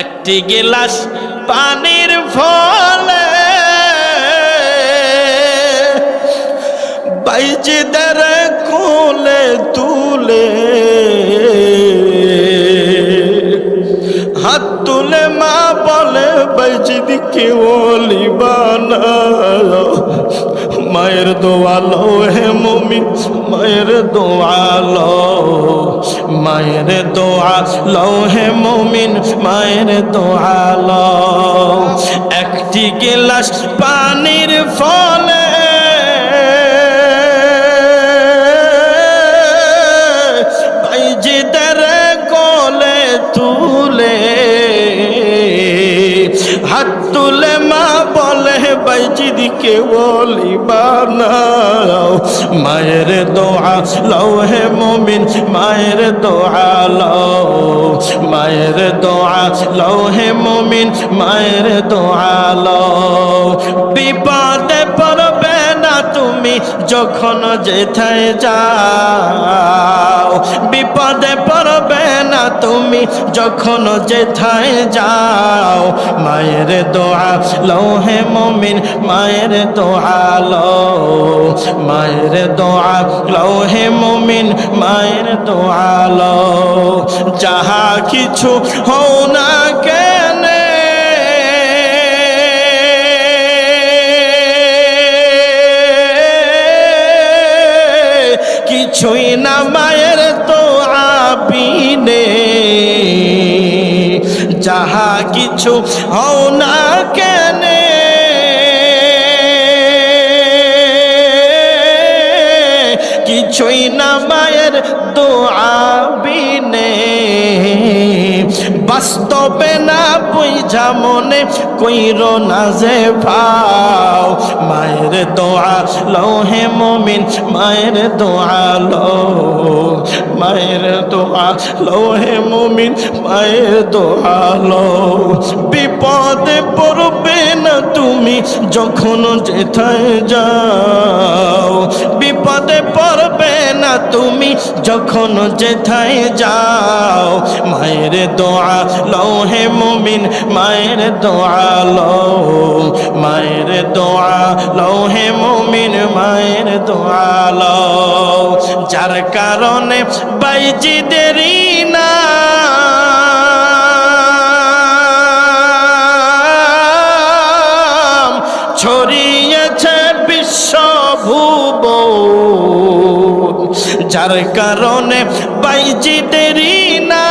একটি গিলাস পানির ফলে বাইজিদের কোলে তুলে হাত তুলে মা বলে বাইজিদকে ওলি বানাও। মায়ের দোয়া লো হে মুমিন, মায়ের দোয়া লো, মায়ের দোয়া লো হে মুমিন, মায়ের দোয়া লো। একটি গিলাস পানির ফলে বাইজিদের কোলে তুলে হাত তুলে মা বলে বাইজিদকে ওলি বানাও। মায়ের দোয়া লও হে মুমিন, মায়ের দোয়া লও, মায়ের দোয়া লও হে মুমিন, মায়ের দোয়া লও। বিপদে পড়বে না তুমি যখন যেথায় যাও, বিপদে পড়বে না তুমি যখন যেথায় যাও। মায়ের দোয়া লও হে মুমিন, মায়ের দোয়া লও, মায়ের দোয়া লও হে মুমিন, মায়ের দোয়া লও। যাহা কিছু হও না কেন কিছুই না মায়ের দোয়া বিনে, যাহা কিছু হও না কেন কিছুই না মায়ের দোয়া বিনে। বাস্তবে না বুঝা মনে কইরো না যে ভাও। মায়ের দোয়া লও হে মুমিন, মায়ের দোয়া লও, মায়ের দোয়া লও হে মুমিন, মায়ের দোয়া লও। বিপদে পড়বে না তুমি যখন যেথায় যাও, বিপদে পড়বে না তুমি যখন যেথায় যাও। মায়ের দোয়া লও হে মুমিন, মায়ের দোয়া লও, মায়ের দোয়া লও হে মুমিন, মায়ের দোয়া লও। যার কারণে বাইজিদেরই নাম ছড়িয়েছে বিশ্বভুবন, যার কারণে বাইজিদেরই নাম